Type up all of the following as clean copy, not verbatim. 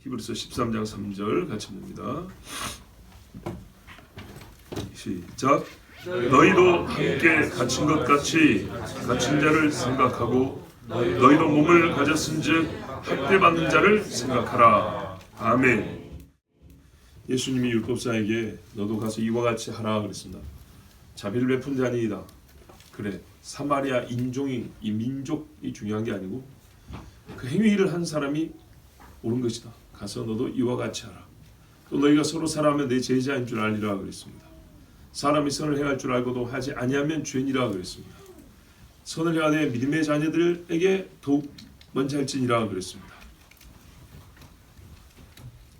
히브리서 13장 3절 같이 봅니다. 시작. 너희도 함께 갇힌 것 같이 갇힌 자를 생각하고 너희도 몸을 가졌은즉 학대받는 자를 생각하라. 아멘. 예수님이 율법사에게 너도 가서 이와 같이 하라 그랬습니다. 자비를 베푼 자니이다. 그래, 사마리아 인종이, 이 민족이 중요한 게 아니고 그 행위를 한 사람이 옳은 것이다. 가서 너도 이와 같이 하라. 또 너희가 서로 사랑하면 내 제자인 줄 알리라 그랬습니다. 사람이 선을 행할 줄 알고도 하지 아니하면 죄인이라 그랬습니다. 선을 행하되 믿음의 자녀들에게 더욱 먼저 할지니라 그랬습니다.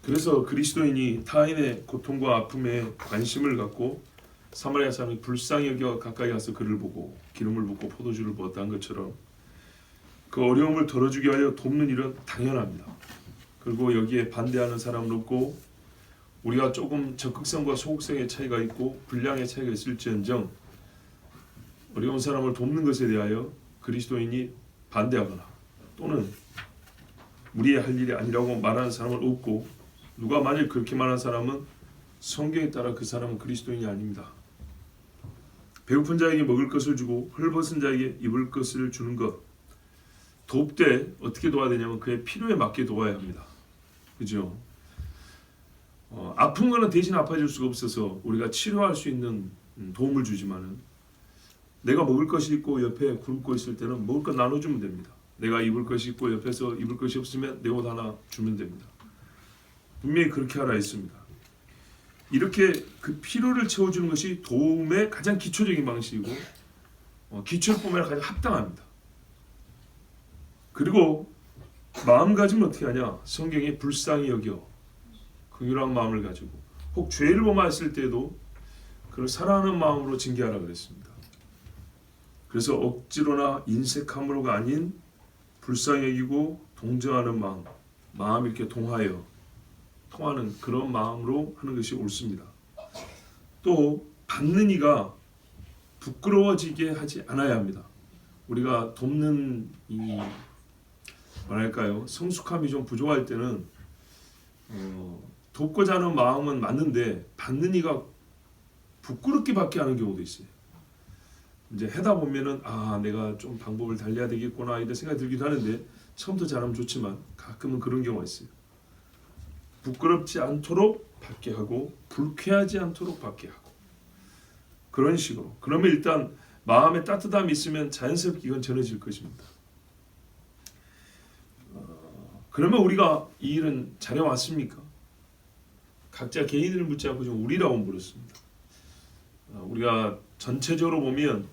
그래서 그리스도인이 타인의 고통과 아픔에 관심을 갖고 사마리아 사람이 불쌍히 여겨 가까이 가서 그를 보고 기름을 붓고 포도주를 부었다는 것처럼 그 어려움을 덜어주기 위하여 돕는 일은 당연합니다. 그리고 여기에 반대하는 사람은 없고 우리가 조금 적극성과 소극성의 차이가 있고 분량의 차이가 있을지언정 어려운 사람을 돕는 것에 대하여 그리스도인이 반대하거나 또는 우리의 할 일이 아니라고 말하는 사람은 없고 누가 만일 그렇게 말하는 사람은 성경에 따라 그 사람은 그리스도인이 아닙니다. 배고픈 자에게 먹을 것을 주고 헐벗은 자에게 입을 것을 주는 것 돕되 어떻게 도와야 되냐면 그의 필요에 맞게 도와야 합니다. 그죠? 아픈 거는 대신 아파질 수가 없어서 우리가 치료할 수 있는 도움을 주지만은 내가 먹을 것이 있고 옆에 굶고 있을 때는 먹을 것 나눠주면 됩니다. 내가 입을 것이 있고 옆에서 입을 것이 없으면 내 옷 하나 주면 됩니다. 분명히 그렇게 하라 했습니다. 이렇게 그 필요를 채워주는 것이 도움의 가장 기초적인 방식이고 기초뿐만 아니라 가장 합당합니다. 그리고 마음가짐은 어떻게 하냐? 성경에 불쌍히 여겨 긍휼한 마음을 가지고 혹 죄를 범하였을 때도 그를 사랑하는 마음으로 징계하라 그랬습니다. 그래서 억지로나 인색함으로가 아닌 불쌍히 여기고 동정하는 마음 이렇게 통하는 그런 마음으로 하는 것이 옳습니다. 또 받는 이가 부끄러워지게 하지 않아야 합니다. 우리가 돕는 이 뭐랄까요? 성숙함이 좀 부족할 때는 돕고자 하는 마음은 맞는데 받는 이가 부끄럽게 받게 하는 경우도 있어요. 이제 하다 보면은 내가 좀 방법을 달려야 되겠구나 이런 생각이 들기도 하는데 처음부터 잘하면 좋지만 가끔은 그런 경우가 있어요. 부끄럽지 않도록 받게 하고 불쾌하지 않도록 받게 하고 그런 식으로. 그러면 일단 마음에 따뜻함이 있으면 자연스럽게 이건 전해질 것입니다. 그러면 우리가 이 일은 잘해왔습니까? 각자 개인을 묻지 않고 좀 우리라고 물었습니다. 우리가 전체적으로 보면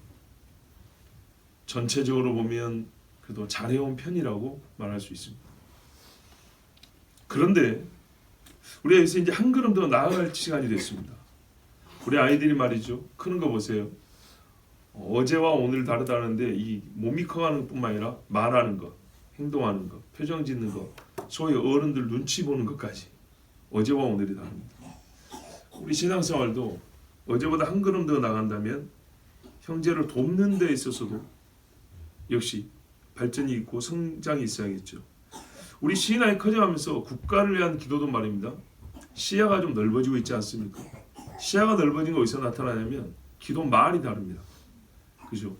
그래도 잘해온 편이라고 말할 수 있습니다. 그런데 우리가 여기서 이제 한 걸음 더 나아갈 시간이 됐습니다. 우리 아이들이 말이죠. 크는 거 보세요. 어제와 오늘 다르다는데 이 몸이 커가는 뿐만 아니라 말하는 것, 행동하는 것, 표정 짓는 것, 소위 어른들 눈치 보는 것까지 어제와 오늘이 다릅니다. 우리 신앙생활도 어제보다 한 걸음 더 나간다면 형제를 돕는 데 있어서도 역시 발전이 있고 성장이 있어야겠죠. 우리 신앙이 커져가면서 국가를 위한 기도도 말입니다. 시야가 좀 넓어지고 있지 않습니까? 시야가 넓어진 거 어디서 나타나냐면 기도 말이 다릅니다. 그죠?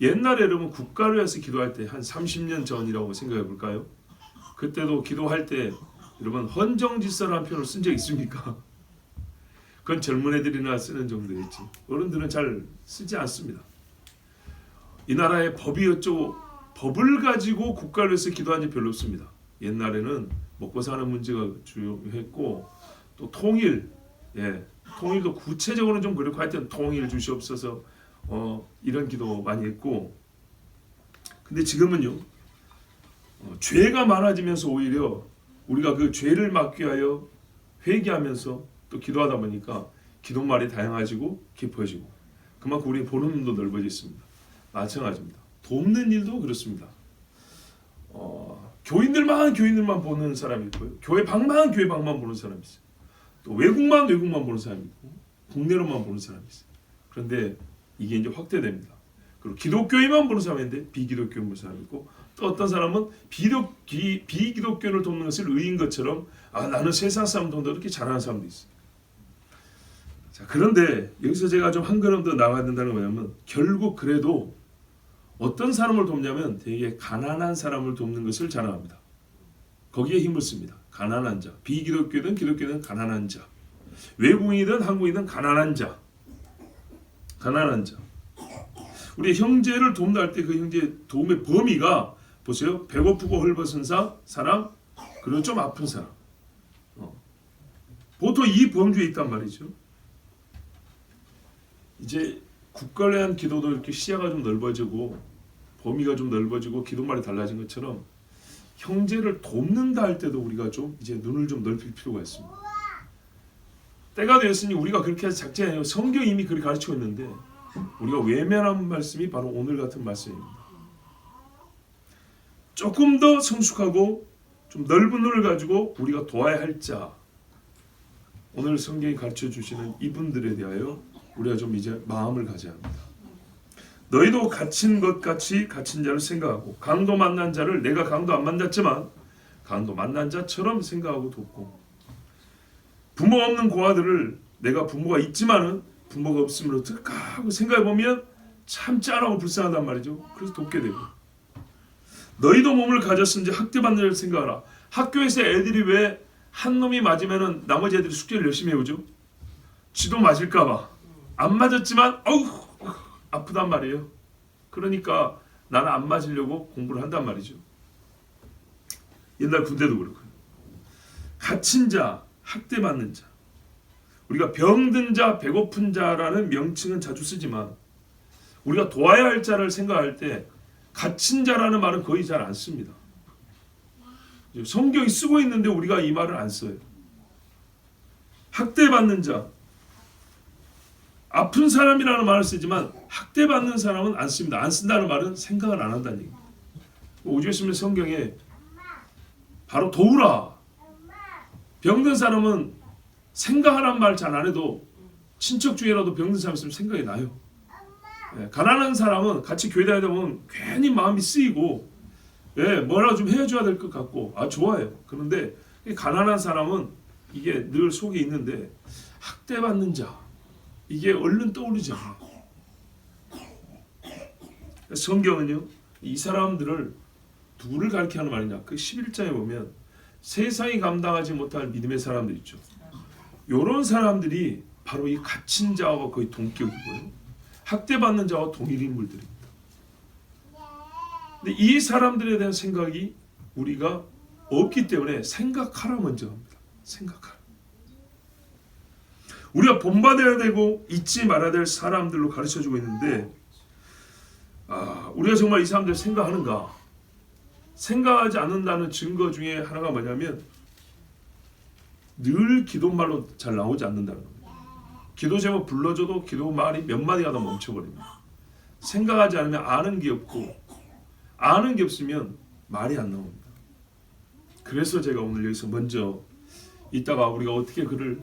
옛날에 여러분 국가를 위해서 기도할 때 한 30년 전이라고 생각해 볼까요? 그때도 기도할 때 여러분 헌정질서라는 표현을 쓴 적 있습니까? 그건 젊은 애들이나 쓰는 정도였지 어른들은 잘 쓰지 않습니다. 이 나라의 법이 어쩌고 법을 가지고 국가를 위해서 기도한 지 별로 없습니다. 옛날에는 먹고 사는 문제가 주요했고 또 통일도 구체적으로는 좀 그렇고 하여튼 통일 주시옵소서 이런 기도 많이 했고 근데 지금은요 죄가 많아지면서 오히려 우리가 그 죄를 막기 위하여 회개하면서 또 기도하다 보니까 기도말이 다양해지고 깊어지고 그만큼 우리 보는 눈도 넓어졌습니다. 마찬가지입니다. 돕는 일도 그렇습니다. 교인들만 보는 사람이 있고요. 교회 방만 보는 사람이 있어요. 또 외국만 보는 사람이 있고 국내로만 보는 사람이 있어요. 그런데 이게 이제 확대됩니다. 그리고 기독교인만 보는 사람인데 비기독교인 보는 사람이 있고 또 어떤 사람은 비기독교를 돕는 것을 의인 것처럼 나는 세상 사람 돕는다 이렇게 잘하는 사람도 있어요. 자, 그런데 여기서 제가 좀 한 걸음 더 나가야 된다는 건 뭐냐면 결국 그래도 어떤 사람을 돕냐면 되게 가난한 사람을 돕는 것을 자랑합니다. 거기에 힘을 씁니다. 가난한 자, 비기독교든 기독교든 가난한 자, 외국인이든 한국인이든 가난한 자, 가난한 자. 우리 형제를 돕는다 할 때 그 형제 도움의 범위가 보세요. 배고프고 헐벗은 사람, 그리고 좀 아픈 사람. 보통 이 범주에 있단 말이죠. 이제 국가를 위한 기도도 이렇게 시야가 좀 넓어지고 범위가 좀 넓어지고 기도말이 달라진 것처럼 형제를 돕는다 할 때도 우리가 좀 이제 눈을 좀 넓힐 필요가 있습니다. 때가 되었으니 우리가 그렇게 해서 작지 않아요. 성경이 이미 그렇게 가르치고 있는데 우리가 외면한 말씀이 바로 오늘 같은 말씀입니다. 조금 더 성숙하고 좀 넓은 눈을 가지고 우리가 도와야 할 자, 오늘 성경이 가르쳐 주시는 이분들에 대하여 우리가 좀 이제 마음을 가져야 합니다. 너희도 갇힌 것 같이 갇힌 자를 생각하고 강도 만난 자를 내가 강도 안 만났지만 강도 만난 자처럼 생각하고 돕고 부모 없는 고아들을 내가 부모가 있지만은 부모가 없음으로 어떨까 하고 생각해보면 참 짠하고 불쌍하단 말이죠. 그래서 돕게 되고 너희도 몸을 가졌은지 학대받는 자를 생각하라. 학교에서 애들이 왜 한 놈이 맞으면은 나머지 애들이 숙제를 열심히 해오죠? 지도 맞을까봐 안 맞았지만 아프단 말이에요. 그러니까 나는 안 맞으려고 공부를 한단 말이죠. 옛날 군대도 그렇고요. 갇힌 자, 학대받는 자, 우리가 병든 자, 배고픈 자라는 명칭은 자주 쓰지만 우리가 도와야 할 자를 생각할 때 갇힌 자라는 말은 거의 잘 안 씁니다. 성경이 쓰고 있는데 우리가 이 말을 안 써요. 학대받는 자, 아픈 사람이라는 말을 쓰지만 학대받는 사람은 안 씁니다. 안 쓴다는 말은 생각을 안 한다는 얘기입니다. 오죽 했으면 성경에 바로 도우라. 병든 사람은 생각하라는 말 잘 안 해도 친척 중에라도 병든 사람 있으면 생각이 나요. 가난한 사람은 같이 교회 다니다 보면 괜히 마음이 쓰이고 뭐라도 좀 해줘야 될 것 같고 좋아요. 그런데 가난한 사람은 이게 늘 속에 있는데 학대받는 자 이게 얼른 떠오르지 않아요. 성경은요 이 사람들을 누구를 가리키는 말이냐 그 11장에 보면 세상이 감당하지 못할 믿음의 사람들 있죠. 이런 사람들이 바로 이 갇힌 자와 거의 동격이고요. 학대받는 자와 동일 인물들입니다. 근데 이 사람들에 대한 생각이 우리가 없기 때문에 생각하라 먼저 합니다. 생각하라. 우리가 본받아야 되고 잊지 말아야 될 사람들로 가르쳐주고 있는데 우리가 정말 이 사람들 생각하는가? 생각하지 않는다는 증거 중에 하나가 뭐냐면 늘 기도말로 잘 나오지 않는다는 겁니다. 기도 제목 불러줘도 기도 말이 몇 마디가 더 멈춰버립니다. 생각하지 않으면 아는 게 없고 아는 게 없으면 말이 안 나옵니다. 그래서 제가 오늘 여기서 먼저 이따가 우리가 어떻게 그를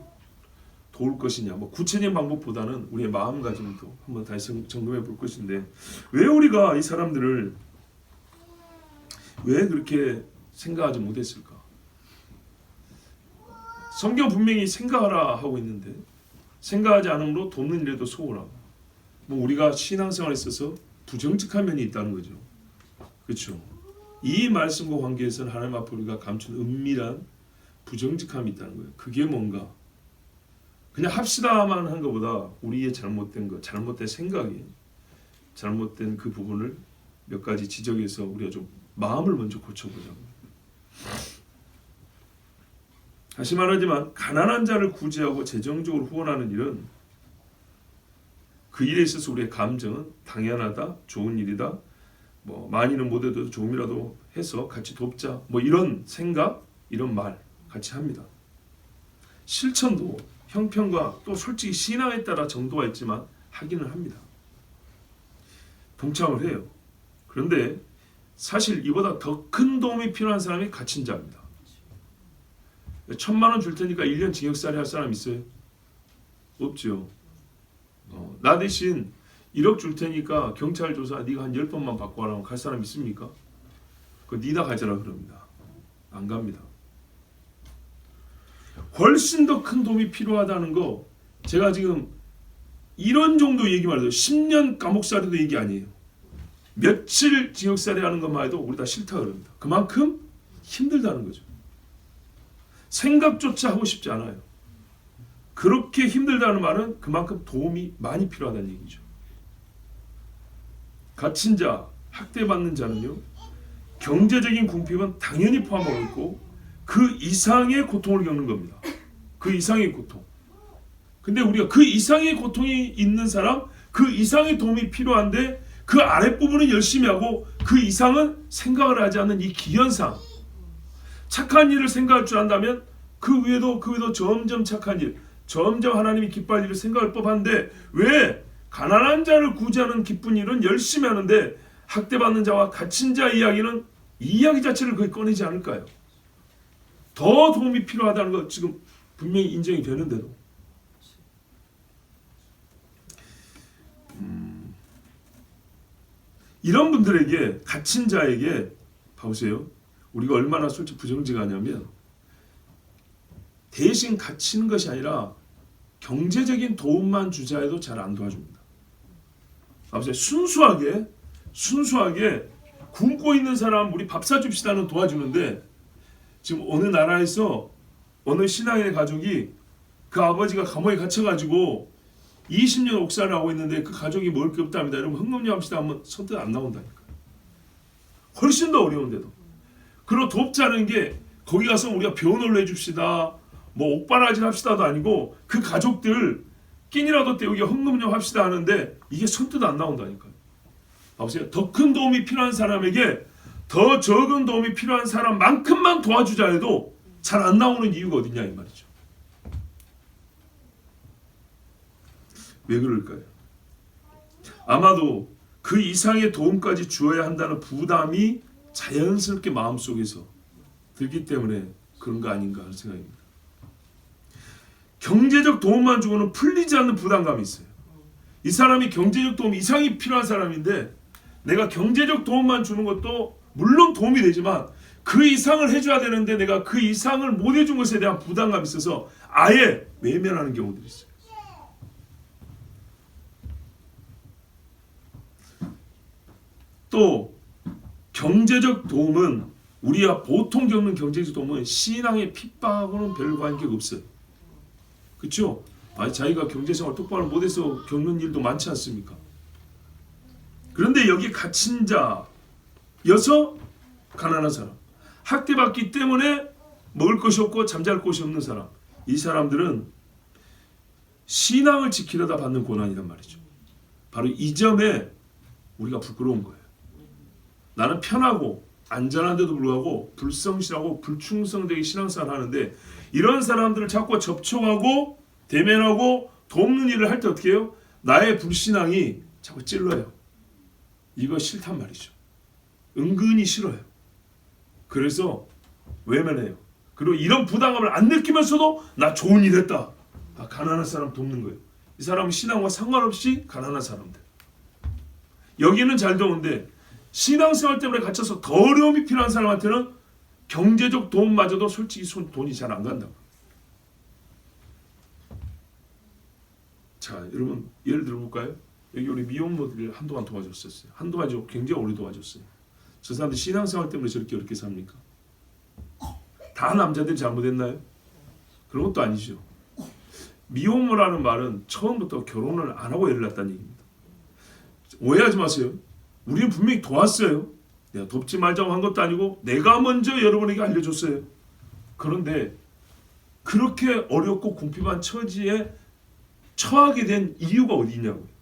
도울 것이냐 구체적인 방법보다는 우리의 마음가짐도 한번 다시 점검해 볼 것인데 왜 우리가 이 사람들을 왜 그렇게 생각하지 못했을까? 성경 분명히 생각하라 하고 있는데 생각하지 않으므로 돕는 일에도 소홀하고 우리가 신앙생활에 있어서 부정직한 면이 있다는 거죠. 그렇죠? 이 말씀과 관계에서는 하나님 앞에 우리가 감춘 은밀한 부정직함이 있다는 거예요. 그게 뭔가? 그냥 합시다만 한 것보다 우리의 잘못된 것, 잘못된 생각이 잘못된 그 부분을 몇 가지 지적해서 우리가 좀 마음을 먼저 고쳐보자고. 다시 말하지만 가난한 자를 구제하고 재정적으로 후원하는 일은 그 일에 있어서 우리의 감정은 당연하다, 좋은 일이다, 많이는 못해도 조금이라도 해서 같이 돕자, 이런 생각, 이런 말 같이 합니다. 실천도 형편과 또 솔직히 신앙에 따라 정도가 있지만 하기는 합니다. 동참을 해요. 그런데 사실 이보다 더 큰 도움이 필요한 사람이 갇힌 자입니다. 1,000만 원 줄 테니까 1년 징역살이 할 사람 있어요? 없죠. 나 대신 1억 줄 테니까 경찰 조사 네가 한 10번만 받고 하라고 갈 사람 있습니까? 그거 니다 가져라 그럽니다. 안 갑니다. 훨씬 더 큰 도움이 필요하다는 거 제가 지금 이런 정도 얘기만 해도 10년 감옥살이도 얘기 아니에요. 며칠 징역살이 하는 것만 해도 우리 다 싫다 그럽니다. 그만큼 힘들다는 거죠. 생각조차 하고 싶지 않아요. 그렇게 힘들다는 말은 그만큼 도움이 많이 필요하다는 얘기죠. 갇힌 자, 학대받는 자는요, 경제적인 궁핍은 당연히 포함하고 있고 그 이상의 고통을 겪는 겁니다. 그 이상의 고통. 근데 우리가 그 이상의 고통이 있는 사람, 그 이상의 도움이 필요한데 그 아랫부분은 열심히 하고 그 이상은 생각을 하지 않는 이 기현상. 착한 일을 생각할 줄 안다면 그 위에도 점점 착한 일, 점점 하나님이 기뻐할 일을 생각할 법한데 왜 가난한 자를 구제하는 기쁜 일은 열심히 하는데 학대받는 자와 갇힌 자 이야기는 이 이야기 자체를 거의 꺼내지 않을까요? 더 도움이 필요하다는 것 지금 분명히 인정이 되는데도 이런 분들에게 갇힌 자에게 봐보세요. 우리가 얼마나 솔직히 부정직하냐면 대신 갇히는 것이 아니라 경제적인 도움만 주자 해도 잘 안 도와줍니다. 봐보세요. 순수하게 굶고 있는 사람 우리 밥 사줍시다는 도와주는데 지금 어느 나라에서 어느 신앙인의 가족이 그 아버지가 감옥에 갇혀가지고 20년 옥살을 하고 있는데 그 가족이 먹을 게 없답니다. 여러분 흥금료 합시다 하면 선뜻 안 나온다니까요. 훨씬 더 어려운데도. 그리고 돕자는 게 거기 가서 우리가 병원을 내줍시다. 뭐 옥바라질 합시다도 아니고 그 가족들 끼니라도 때우기 헌금료 합시다 하는데 이게 선뜻 안 나온다니까요. 봐보세요. 더 큰 도움이 필요한 사람에게 더 적은 도움이 필요한 사람만큼만 도와주자 해도 잘 안 나오는 이유가 어디냐 이 말이죠. 왜 그럴까요? 아마도 그 이상의 도움까지 주어야 한다는 부담이 자연스럽게 마음속에서 들기 때문에 그런 거 아닌가 하는 생각입니다. 경제적 도움만 주고는 풀리지 않는 부담감이 있어요. 이 사람이 경제적 도움 이상이 필요한 사람인데 내가 경제적 도움만 주는 것도 물론 도움이 되지만 그 이상을 해줘야 되는데 내가 그 이상을 못 해준 것에 대한 부담감이 있어서 아예 외면하는 경우들이 있어요. 또 경제적 도움은 우리가 보통 겪는 경제적 도움은 신앙의 핍박하고는 별 관계가 없어요. 그렇죠? 자기가 경제생활 똑바로 못해서 겪는 일도 많지 않습니까? 그런데 여기 갇힌 자여서 가난한 사람, 학대받기 때문에 먹을 것이 없고 잠잘 곳이 없는 사람, 이 사람들은 신앙을 지키려다 받는 고난이란 말이죠. 바로 이 점에 우리가 부끄러운 거예요. 나는 편하고 안전한데도 불구하고 불성실하고 불충성되게 신앙생활을 하는데 이런 사람들을 자꾸 접촉하고 대면하고 돕는 일을 할 때 어떻게 해요? 나의 불신앙이 자꾸 찔러요. 이거 싫단 말이죠. 은근히 싫어요. 그래서 외면해요. 그리고 이런 부담감을 안 느끼면서도 나 좋은 일 했다. 가난한 사람 돕는 거예요. 이 사람은 신앙과 상관없이 가난한 사람들. 여기는 잘 도운데 신앙생활 때문에 갇혀서 더 어려움이 필요한 사람한테는 경제적 도움마저도 솔직히 돈이 잘 안 간다고. 자, 여러분 예를 들어볼까요? 여기 우리 미혼모들을 한동안 도와줬었어요. 한동안 굉장히 오래 도와줬어요. 저 사람들 신앙생활 때문에 저렇게 어렵게 삽니까? 다 남자들이 잘못했나요? 그런 것도 아니죠. 미혼모라는 말은 처음부터 결혼을 안 하고 애를 낳았다는 얘기입니다. 오해하지 마세요. 우리는 분명히 도왔어요. 내가 돕지 말자고 한 것도 아니고 내가 먼저 여러분에게 알려줬어요. 그런데 그렇게 어렵고 궁핍한 처지에 처하게 된 이유가 어디 있냐고요.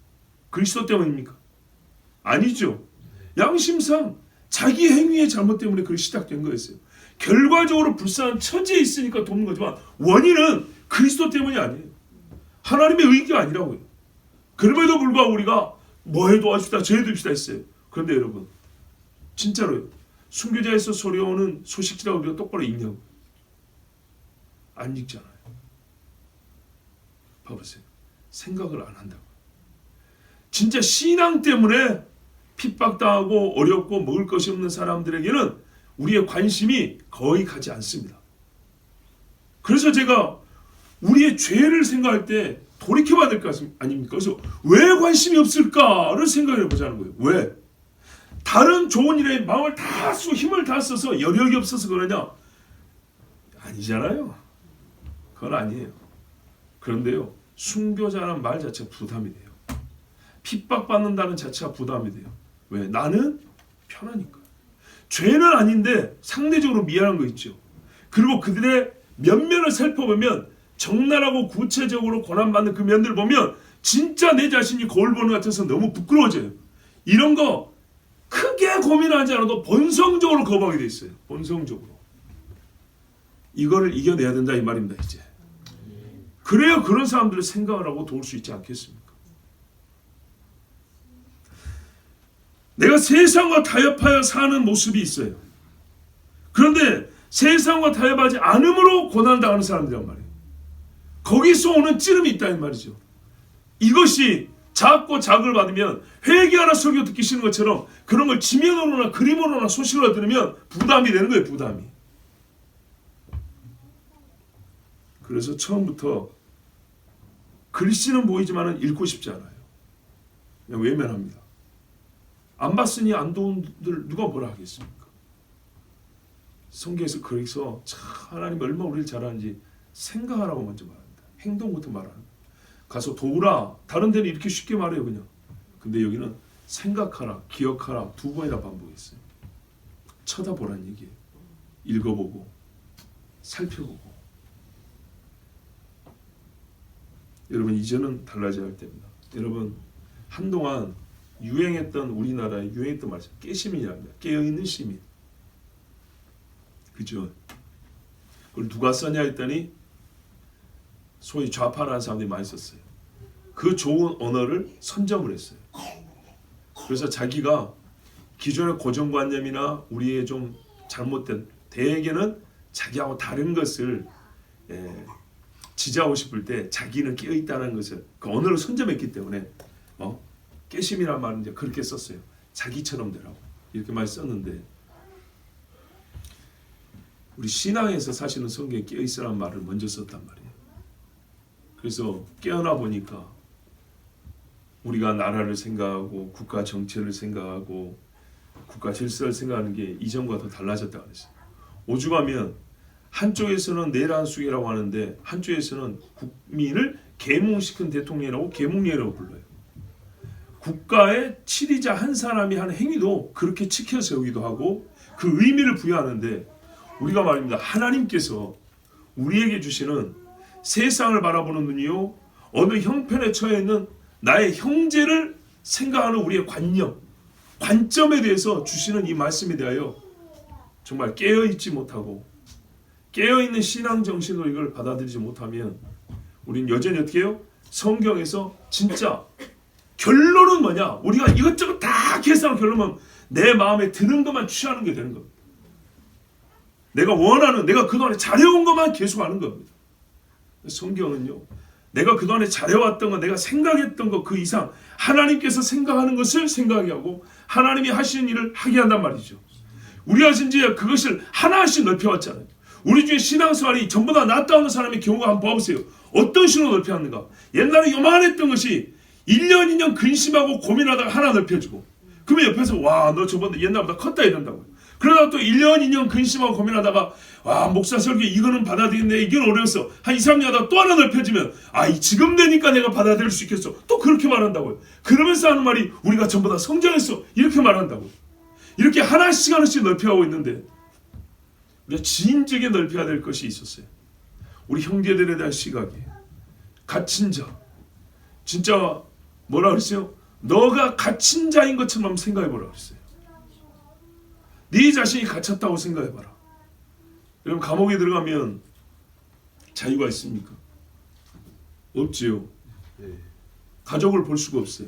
그리스도 때문입니까? 아니죠. 양심상 자기 행위의 잘못 때문에 그게 시작된 거였어요. 결과적으로 불쌍한 처지에 있으니까 돕는 거지만 원인은 그리스도 때문이 아니에요. 하나님의 의기가 아니라고요. 그럼에도 불구하고 우리가 뭐해 도와줍시다 저해 줍시다 했어요. 그런데 여러분 진짜로요. 순교자에서 소리오는 소식지라고 우리가 똑바로 읽냐고. 안 읽잖아요. 봐보세요. 생각을 안 한다고. 진짜 신앙 때문에 핍박당하고 어렵고 먹을 것이 없는 사람들에게는 우리의 관심이 거의 가지 않습니다. 그래서 제가 우리의 죄를 생각할 때 돌이켜봐야 될 것 아닙니까? 그래서 왜 관심이 없을까를 생각해 보자는 거예요. 왜? 다른 좋은 일에 마음을 다 쓰고 힘을 다 써서 여력이 없어서 그러냐? 아니잖아요. 그건 아니에요. 그런데요, 순교자라는 말 자체가 부담이 돼요. 핍박받는다는 자체가 부담이 돼요. 왜? 나는 편하니까. 죄는 아닌데 상대적으로 미안한 거 있죠. 그리고 그들의 면면을 살펴보면 적나라하고 구체적으로 고난받는 그 면들을 보면 진짜 내 자신이 거울 보는 것 같아서 너무 부끄러워져요. 이런 거 크게 고민하지 않아도 본성적으로 거부하게 돼 있어요. 본성적으로. 이거를 이겨내야 된다 이 말입니다. 이제. 그래야 그런 사람들을 생각을 하고 도울 수 있지 않겠습니까? 내가 세상과 타협하여 사는 모습이 있어요. 그런데 세상과 타협하지 않음으로 고난당하는 사람들이란 말이에요. 거기서 오는 찌름이 있다는 말이죠. 이것이 작고 작을 받으면 회개하나 설교 듣기 싫은 것처럼 그런 걸 지면으로나 그림으로나 소식으로 들으면 부담이 되는 거예요. 부담이. 그래서 처음부터 글씨는 보이지만 읽고 싶지 않아요. 그냥 외면합니다. 안 봤으니 안 도운들 누가 뭐라 하겠습니까? 성경에서 그래서 참 하나님이 얼마나 우리를 잘하는지 생각하라고 먼저 말합니다. 행동부터 말합니다. 가서 도우라. 다른 데는 이렇게 쉽게 말해요 그냥. 근데 여기는 생각하라, 기억하라 두 번이나 반복했어요. 쳐다보라는 얘기예요. 읽어보고 살펴보고. 여러분 이제는 달라져야 할 때입니다. 여러분 한동안 유행했던 우리나라에 유행했던 말씀 깨시민이랍니다. 깨어있는 시민. 그죠? 그걸 누가 썼냐 했더니 소위 좌파라는 사람들이 많이 썼어요. 그 좋은 언어를 선점을 했어요. 그래서 자기가 기존의 고정관념이나 우리의 좀 잘못된 대개는 자기하고 다른 것을 지지하고 싶을 때 자기는 깨어있다는 것을 그 언어를 선점했기 때문에 깨심이라는 말은 이제 그렇게 썼어요. 자기처럼 되라고 이렇게 많이 썼는데 우리 신앙에서 사실은 성경에 깨어있으라는 말을 먼저 썼단 말이에요. 그래서 깨어나 보니까 우리가 나라를 생각하고 국가 정체를 생각하고 국가 질서를 생각하는 게 이전과 더 달라졌다고 그랬어요. 오죽하면 한쪽에서는 내란숙이라고 하는데 한쪽에서는 국민을 계몽시킨 대통령이라고 계몽령이라고 불러요. 국가의 치리자 한 사람이 하는 행위도 그렇게 치켜 세우기도 하고 그 의미를 부여하는데 우리가 말입니다. 하나님께서 우리에게 주시는 세상을 바라보는 눈이요 어느 형편에 처해 있는 나의 형제를 생각하는 우리의 관점에 대해서 주시는 이 말씀에 대하여 정말 깨어있지 못하고 깨어있는 신앙정신으로 이걸 받아들이지 못하면 우리는 여전히 어떻게 해요? 성경에서 진짜 결론은 뭐냐? 우리가 이것저것 다 계산하는 결론은 내 마음에 드는 것만 취하는 게 되는 겁니다. 내가 원하는, 내가 그동안에 잘해온 것만 계속하는 겁니다. 성경은요, 내가 그동안에 잘해왔던 것, 내가 생각했던 것 그 이상 하나님께서 생각하는 것을 생각하게 하고 하나님이 하시는 일을 하게 한단 말이죠. 우리가 진짜 그것을 하나씩 넓혀왔잖아요. 우리 중에 신앙생활이 전부 다 낫다는 사람의 경우가 한번 봐보세요. 어떤 식으로 넓혀왔는가? 옛날에 요만했던 것이 1년 2년 근심하고 고민하다가 하나 넓혀지고 그러면 옆에서 와, 너 저번에 옛날보다 컸다 이런다고요. 그러다가 또 1년 2년 근심하고 고민하다가 와, 목사 설교 이거는 받아들이겠네, 이건 어려웠어. 한 2, 3년 하다가 또 하나 넓혀지면 지금 되니까 내가 받아들일 수 있겠어. 또 그렇게 말한다고요. 그러면서 하는 말이 우리가 전부 다 성장했어. 이렇게 말한다고요. 이렇게 하나씩 하나씩 넓혀가고 있는데 우리가 진즉에 넓혀야 될 것이 있었어요. 우리 형제들에 대한 시각이 갇힌 자. 진짜 뭐라 그랬어요? 너가 갇힌 자인 것처럼 생각해보라 그랬어요. 네 자신이 갇혔다고 생각해봐라. 여러분 감옥에 들어가면 자유가 있습니까? 없지요. 가족을 볼 수가 없어요.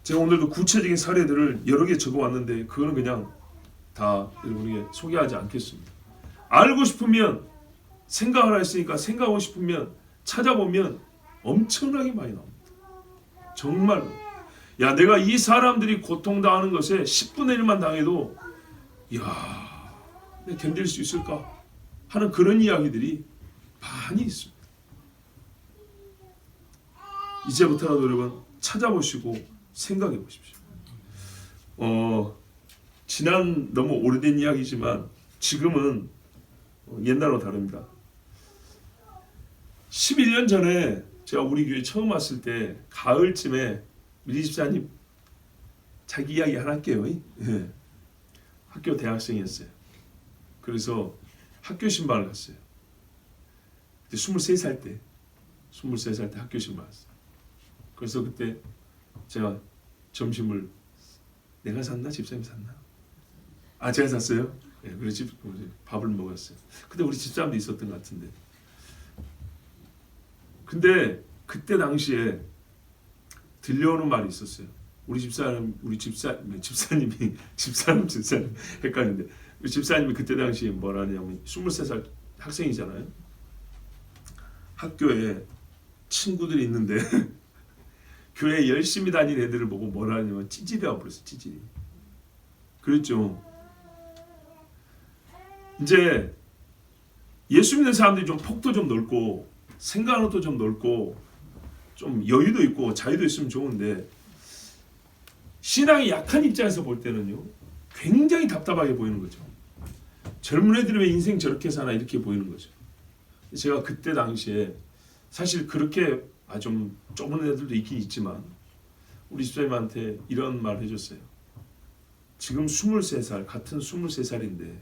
제가 오늘도 구체적인 사례들을 여러 개 적어왔는데 그거는 그냥 다 여러분에게 소개하지 않겠습니다. 알고 싶으면 생각을 했으니까 생각하고 싶으면 찾아보면 엄청나게 많이 나옵니다. 정말로. 야, 내가 이 사람들이 고통당하는 것에 10분의 1만 당해도 이야, 내가 견딜 수 있을까 하는 그런 이야기들이 많이 있습니다. 이제부터라도 여러분 찾아보시고 생각해 보십시오. 지난 너무 오래된 이야기지만 지금은 옛날로 다릅니다. 11년 전에 제가 우리 교회 처음 왔을 때 가을쯤에 미리 집사님 자기 이야기 하나 할게요. 예. 학교 대학생이었어요. 그래서 학교 신방을 갔어요. 그때 23살 때 학교 신방 갔어요. 그래서 그때 제가 점심을 내가 샀나 집사님이 샀나? 제가 샀어요. 예, 그래서 밥을 먹었어요. 근데 우리 집사람도 있었던 것 같은데. 근데 그때 당시에 들려오는 말이 있었어요. 집사님 헷갈리는데 우리 집사님이 그때 당시에 뭐라냐면 23살 학생이잖아요. 학교에 친구들이 있는데 교회 열심히 다니는 애들을 보고 뭐라냐면 찌질이라고 불렀어요. 찌질이. 그랬죠. 이제 예수 믿는 사람들이 좀 폭도 좀 넓고 생각도 좀 넓고 좀 여유도 있고 자유도 있으면 좋은데 신앙이 약한 입장에서 볼 때는요 굉장히 답답하게 보이는 거죠. 젊은 애들이 왜 인생 저렇게 사나 이렇게 보이는 거죠. 제가 그때 당시에 사실 그렇게 좀 좁은 애들도 있긴 있지만 우리 집사님한테 이런 말 해줬어요. 지금 23살 같은 23살인데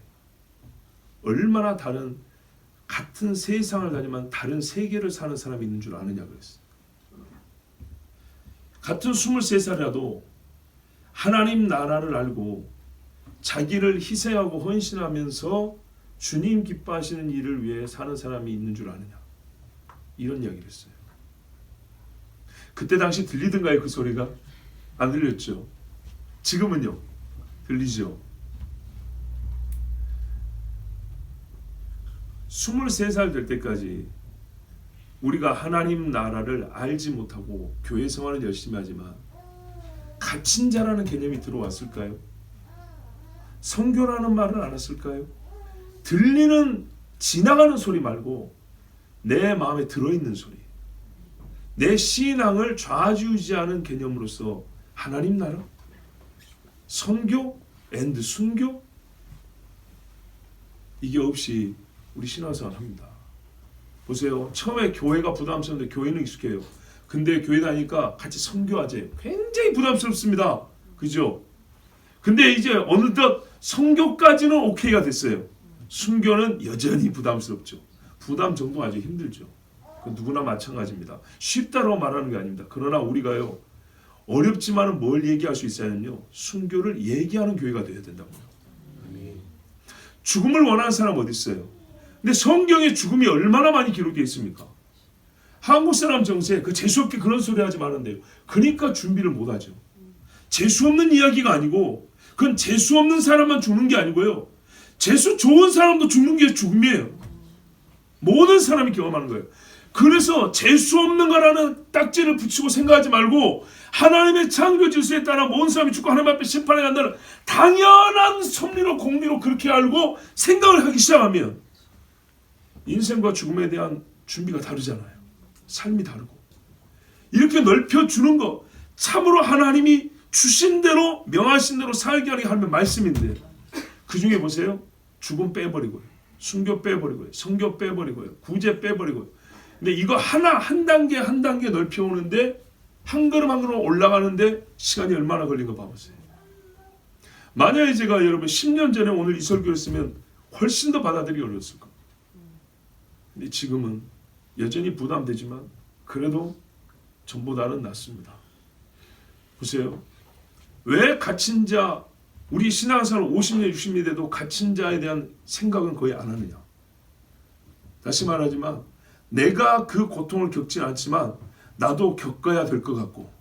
얼마나 다른 같은 세상을 다니면 다른 세계를 사는 사람이 있는 줄 아느냐 그랬어요. 같은 23살이라도 하나님 나라를 알고 자기를 희생하고 헌신하면서 주님 기뻐하시는 일을 위해 사는 사람이 있는 줄 아느냐 이런 이야기를 했어요. 그때 당시 들리던가요 그 소리가? 안 들렸죠. 지금은요 들리죠. 23살 될 때까지 우리가 하나님 나라를 알지 못하고 교회 생활은 열심히 하지만 갇힌 자라는 개념이 들어왔을까요? 선교라는 말을 알았을까요? 들리는 지나가는 소리 말고 내 마음에 들어있는 소리, 내 신앙을 좌지우지하는 개념으로서 하나님 나라, 선교 앤드 순교 이게 없이 우리 신앙생활 합니다. 보세요. 처음에 교회가 부담스러운데 교회는 익숙해요. 근데 교회 다니까 같이 선교하재 굉장히 부담스럽습니다. 그죠? 근데 이제 어느덧 선교까지는 오케이가 됐어요. 순교는 여전히 부담스럽죠. 부담 정도 아주 힘들죠. 누구나 마찬가지입니다. 쉽다고 말하는 게 아닙니다. 그러나 우리가요 어렵지만은 뭘 얘기할 수 있어야는요 순교를 얘기하는 교회가 되어야 된다고요. 죽음을 원하는 사람 어디 있어요? 근데 성경에 죽음이 얼마나 많이 기록되어 있습니까? 한국 사람 정세 그 재수없게 그런 소리 하지 말았는데요. 그러니까 준비를 못하죠. 재수없는 이야기가 아니고 그건 재수없는 사람만 죽는 게 아니고요. 재수 좋은 사람도 죽는 게 죽음이에요. 모든 사람이 경험하는 거예요. 그래서 재수없는 거라는 딱지를 붙이고 생각하지 말고 하나님의 창조 질서에 따라 모든 사람이 죽고 하나님 앞에 심판에 간다는 당연한 섭리로 공리로 그렇게 알고 생각을 하기 시작하면 인생과 죽음에 대한 준비가 다르잖아요. 삶이 다르고 이렇게 넓혀주는 거 참으로 하나님이 주신 대로 명하신 대로 살게 하는 말씀인데 그 중에 보세요. 죽음 빼버리고요. 순교 빼버리고요. 선교 빼버리고요. 구제 빼버리고요. 근데 이거 하나 한 단계 한 단계 넓혀오는데 한 걸음 한 걸음 올라가는데 시간이 얼마나 걸린 거 봐보세요. 만약에 제가 여러분 10년 전에 오늘 이 설교를 했으면 훨씬 더 받아들이기 어려웠을 겁니다. 근데 지금은 여전히 부담되지만 그래도 전보다는 낫습니다. 보세요. 왜 갇힌 자 우리 신앙생활 50년 60년 돼도 갇힌 자에 대한 생각은 거의 안 하느냐. 다시 말하지만 내가 그 고통을 겪지 않지만 나도 겪어야 될 것 같고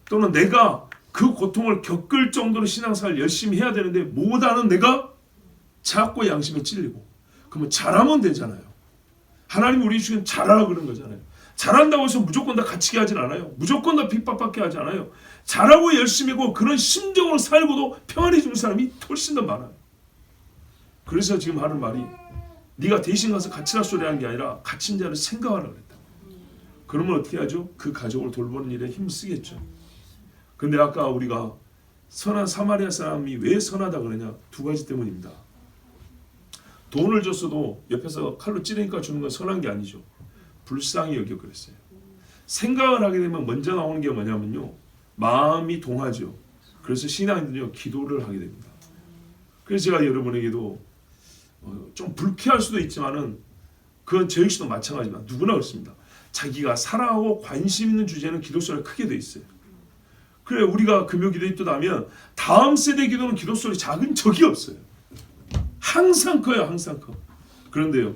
또는 내가 그 고통을 겪을 정도로 신앙생활 열심히 해야 되는데 못하는 내가 자꾸 양심에 찔리고 그러면 잘하면 되잖아요. 하나님 우리 주신 잘하라 그런 거잖아요. 잘한다고 해서 무조건 다 갇히게 하진 않아요. 무조건 다 핍박받게 하지 않아요. 잘하고 열심히 하고 그런 심정으로 살고도 평안해지는 사람이 훨씬 더 많아요. 그래서 지금 하는 말이 네가 대신 가서 갇히라 소리 하는 게 아니라 갇힌 자를 생각하라 그랬다. 그러면 어떻게 하죠? 그 가족을 돌보는 일에 힘을 쓰겠죠. 근데 아까 우리가 선한 사마리아 사람이 왜 선하다 그러냐? 두 가지 때문입니다. 돈을 줬어도 옆에서 칼로 찌르니까 주는 건 선한 게 아니죠. 불쌍히 여겨 그랬어요. 생각을 하게 되면 먼저 나오는 게 뭐냐면요. 마음이 동하죠. 그래서 신앙인들은요. 기도를 하게 됩니다. 그래서 제가 여러분에게도 좀 불쾌할 수도 있지만은 그건 저 역시도 마찬가지지만 누구나 그렇습니다. 자기가 사랑하고 관심 있는 주제는 기도소리가 크게 돼 있어요. 그래 우리가 금요 기도에 또 나면 다음 세대 기도는 기도소리 작은 적이 없어요. 항상 커요. 항상 커. 그런데요.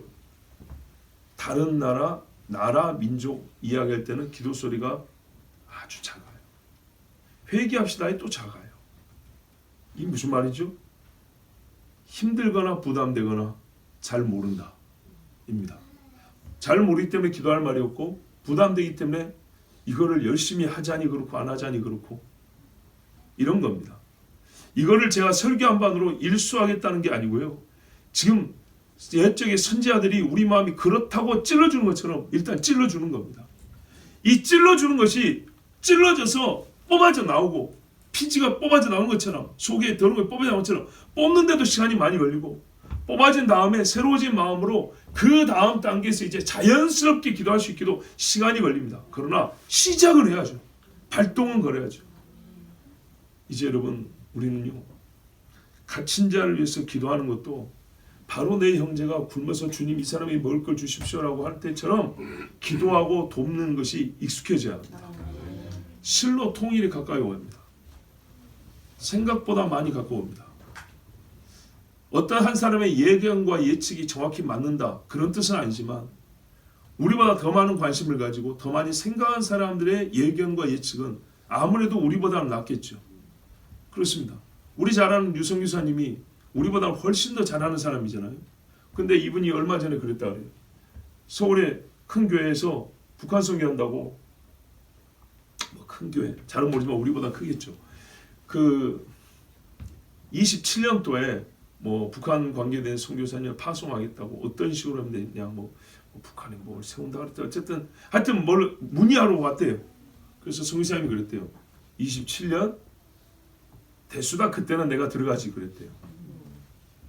다른 나라 민족 이야기할 때는 기도소리가 아주 작아요. 회개합시다에 또 작아요. 이게 무슨 말이죠? 힘들거나 부담되거나 잘 모른다 입니다. 잘 모르기 때문에 기도할 말이 없고 부담되기 때문에 이거를 열심히 하자니 그렇고 안 하자니 그렇고 이런 겁니다. 이거를 제가 설교 한 반으로 일수하겠다는 게 아니고요. 지금 옛적의 선지자들이 우리 마음이 그렇다고 찔러주는 것처럼 일단 찔러주는 겁니다. 이 찔러주는 것이 찔러져서 뽑아져 나오고 피지가 뽑아져 나오는 것처럼 속에 더러운 게 뽑아져 나오는 것처럼 뽑는데도 시간이 많이 걸리고 뽑아진 다음에 새로워진 마음으로 그 다음 단계에서 이제 자연스럽게 기도할 수 있기도 시간이 걸립니다. 그러나 시작을 해야죠. 발동은 걸어야죠. 이제 여러분 우리는요. 갇힌 자를 위해서 기도하는 것도 바로 내 형제가 굶어서 주님 이 사람이 먹을 걸 주십시오라고 할 때처럼 기도하고 돕는 것이 익숙해져야 합니다. 실로 통일이 가까이 옵니다. 생각보다 많이 가까웁니다. 어떤 한 사람의 예견과 예측이 정확히 맞는다 그런 뜻은 아니지만 우리보다 더 많은 관심을 가지고 더 많이 생각한 사람들의 예견과 예측은 아무래도 우리보다는 낫겠죠. 그렇습니다. 우리 잘 아는 유성 유사님이 우리보다 훨씬 더 잘하는 사람이잖아요. 근데 이분이 얼마 전에 그랬다 그래요. 서울의 큰 교회에서 북한 선교한다고 큰 교회 잘은 모르지만 우리보다 크겠죠. 그 27년도에 뭐 북한 관계된 선교사님을 파송하겠다고 어떤 식으로 하면 되냐 뭐 북한에 뭘 세운다 그랬대. 어쨌든 하여튼 뭘 문의하러 왔대요. 그래서 선교사님이 그랬대요. 27년 대수다 그때는 내가 들어가지 그랬대요.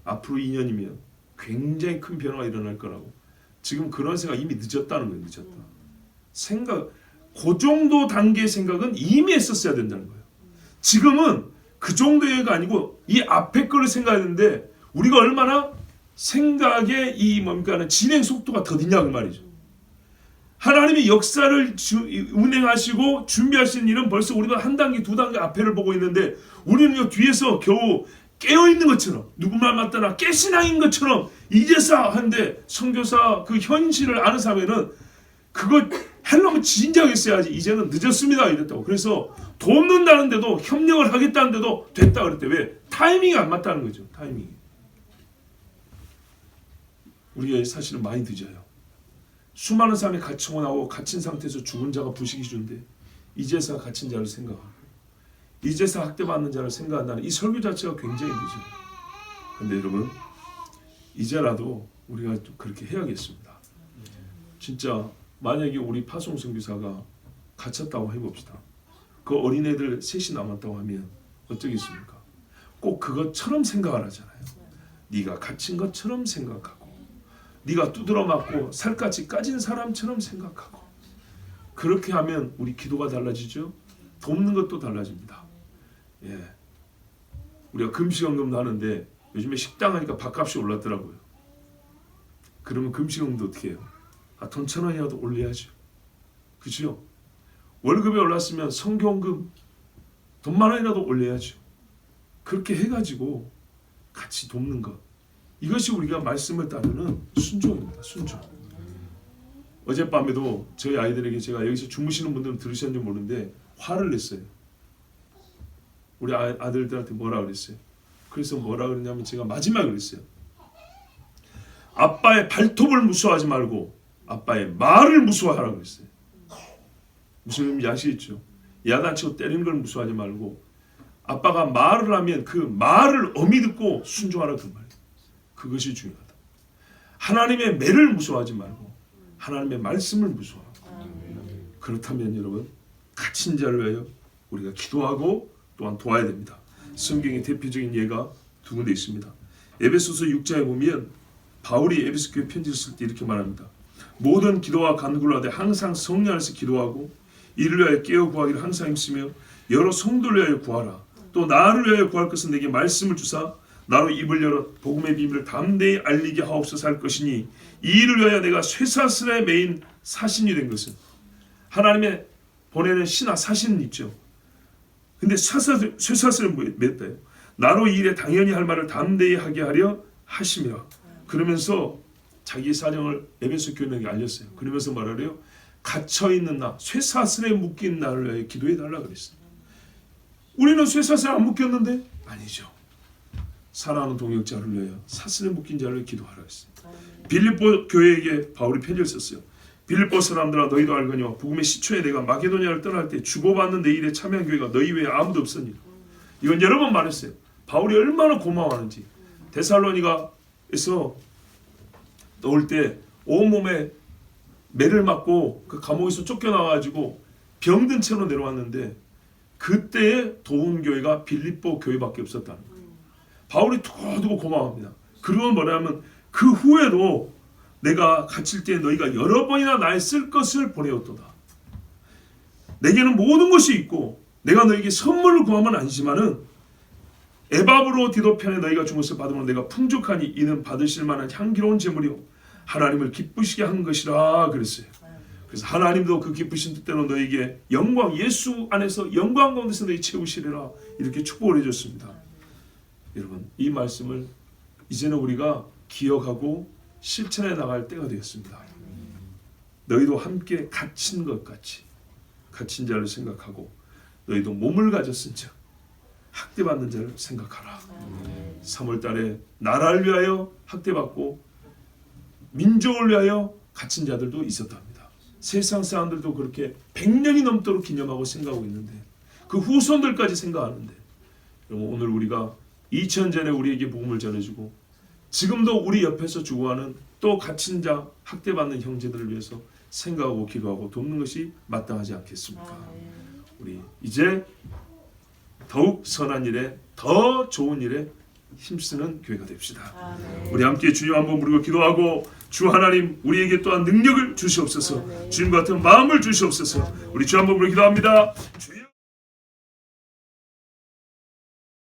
앞으로 2년이면 굉장히 큰 변화가 일어날 거라고. 지금 그런 생각 이미 늦었다는 거예요. 늦었다. 생각 그 정도 단계의 생각은 이미 했었어야 된다는 거예요. 지금은 그 정도가 아니고 이 앞에 거를 생각했는데 우리가 얼마나 생각의 이 뭡니까 진행 속도가 더디냐 그 말이죠. 하나님이 역사를 운행하시고 준비하시는 일은 벌써 우리가 한 단계 두 단계 앞에를 보고 있는데 우리는 요 뒤에서 겨우 깨어있는 것처럼 누구 말 맞다나 깨신앙인 것처럼 이제서 한데 선교사 그 현실을 아는 사람에는 그거 하려면 진작에 했어야지 이제는 늦었습니다 이랬다고. 그래서 돕는다는데도 협력을 하겠다는데도 됐다 그랬대. 왜? 타이밍이 안 맞다는 거죠. 타이밍이. 우리가 사실은 많이 늦어요. 수많은 사람이 갇히고 나오고 갇힌 상태에서 죽은 자가 부식이 준데 이제서 갇힌 자를 생각하고 이제서 학대받는 자를 생각한다는 이 설교 자체가 굉장히 늦어요. 근데 여러분 이제라도 우리가 좀 그렇게 해야겠습니다. 진짜 만약에 우리 파송 선교사가 갇혔다고 해봅시다. 그 어린애들 셋이 남았다고 하면 어쩌겠습니까? 꼭 그것처럼 생각을 하잖아요. 네가 갇힌 것처럼 생각하고 네가 두드러 맞고 살갗이 까진 사람처럼 생각하고 그렇게 하면 우리 기도가 달라지죠. 돕는 것도 달라집니다. 예, 우리가 금식헌금도 하는데 요즘에 식당 하니까 밥값이 올랐더라고요. 그러면 금식헌금도 어떻게 해요? 돈 1,000원이라도 올려야죠. 그죠? 월급이 올랐으면 성교헌금 돈 10,000원이라도 올려야죠. 그렇게 해가지고 같이 돕는 것. 이것이 우리가 말씀을 따르는 순종입니다. 순종. 어젯밤에도 저희 아이들에게 제가 여기서 주무시는 분들은 들으셨는지 모르는데 화를 냈어요. 우리 아들들한테 뭐라 그랬어요? 그래서 뭐라 그랬냐면 제가 마지막에 그랬어요. 아빠의 발톱을 무서워하지 말고 아빠의 말을 무서워하라고 그랬어요. 무슨 의미인지 아시겠죠? 야단치고 때리는 걸 무서워하지 말고 아빠가 말을 하면 그 말을 엄히 듣고 순종하라 그 말이에요. 그것이 중요하다. 하나님의 매를 무서워하지 말고 하나님의 말씀을 무서워하고 그렇다면 여러분 갇힌 자를 위하여 우리가 기도하고 또한 도와야 됩니다. 성경의 대표적인 예가 두 군데 있습니다. 에베소서 6장에 보면 바울이 에베소 교회 편지를 쓸 때 이렇게 말합니다. 모든 기도와 간구를 하되 항상 성령 안에서 기도하고 이를 위하여 깨어 구하기를 항상 힘쓰며 여러 성도를 위하여 구하라. 또 나를 위하여 구할 것은 내게 말씀을 주사 나로 입을 열어 복음의 비밀을 담대히 알리게 하옵소서 할 것이니 이 일을 위하여 내가 쇠사슬에 매인 사신이 된 것은 하나님의 보내는 신하 사신은 있죠. 근데 쇠사슬을 맸다요. 나로 이 일에 당연히 할 말을 담대히 하게 하려 하심이라. 그러면서 자기 사정을 에베소 교인에게 알렸어요. 그러면서 말하래요. 갇혀있는 나, 쇠사슬에 묶인 나를 위하여 기도해달라 그랬어요. 우리는 쇠사슬에 안 묶였는데? 아니죠. 사랑하는 동역자를 위하여 사슬에 묶인 자를 위하여 기도하라 했어요. 빌립보 교회에게 바울이 편지를 썼어요. 빌립보 사람들아 너희도 알거니와 복음의 시초에 내가 마게도냐를 떠날 때 주고받는 내 일에 참여한 교회가 너희 외에 아무도 없으니라. 이건 여러 번 말했어요. 바울이 얼마나 고마워하는지. 데살로니가에서 올 때 온몸에 매를 맞고 그 감옥에서 쫓겨나가지고 병든 채로 내려왔는데 그때의 도운 교회가 빌립보 교회밖에 없었다는 거예요. 바울이 두고두고 고마워합니다. 그리고 뭐냐면 그 후에도 내가 갇힐 때 너희가 여러 번이나 나의 쓸 것을 보내었도다. 내게는 모든 것이 있고 내가 너희에게 선물을 구하면 아니지만은 에바브로 디도 편에 너희가 준 것을 받으면 내가 풍족하니 이는 받으실 만한 향기로운 제물이요 하나님을 기쁘시게 한 것이라 그랬어요. 그래서 하나님도 그 기쁘신 뜻대로 너희에게 영광 예수 안에서 영광 가운데서 너희 채우시리라 이렇게 축복을 해줬습니다. 여러분 이 말씀을 이제는 우리가 기억하고 실천해 나갈 때가 되었습니다. 너희도 함께 갇힌 것 같이 갇힌 자를 생각하고 너희도 몸을 가졌은 자 학대받는 자를 생각하라. 3월 달에 나라를 위하여 학대받고 민족을 위하여 갇힌 자들도 있었답니다. 세상 사람들도 그렇게 100년이 넘도록 기념하고 생각하고 있는데 그 후손들까지 생각하는데 여러분 오늘 우리가 2000년 전에 우리에게 복음을 전해주고 지금도 우리 옆에서 죽어가는 또 갇힌 자 학대받는 형제들을 위해서 생각하고 기도하고 돕는 것이 마땅하지 않겠습니까? 우리 이제 더욱 선한 일에 더 좋은 일에 힘쓰는 교회가 됩시다. 우리 함께 주님 한번 부르고 기도하고 주 하나님 우리에게 또한 능력을 주시옵소서. 주님 같은 마음을 주시옵소서. 우리 주 한번 부르고 기도합니다. 주여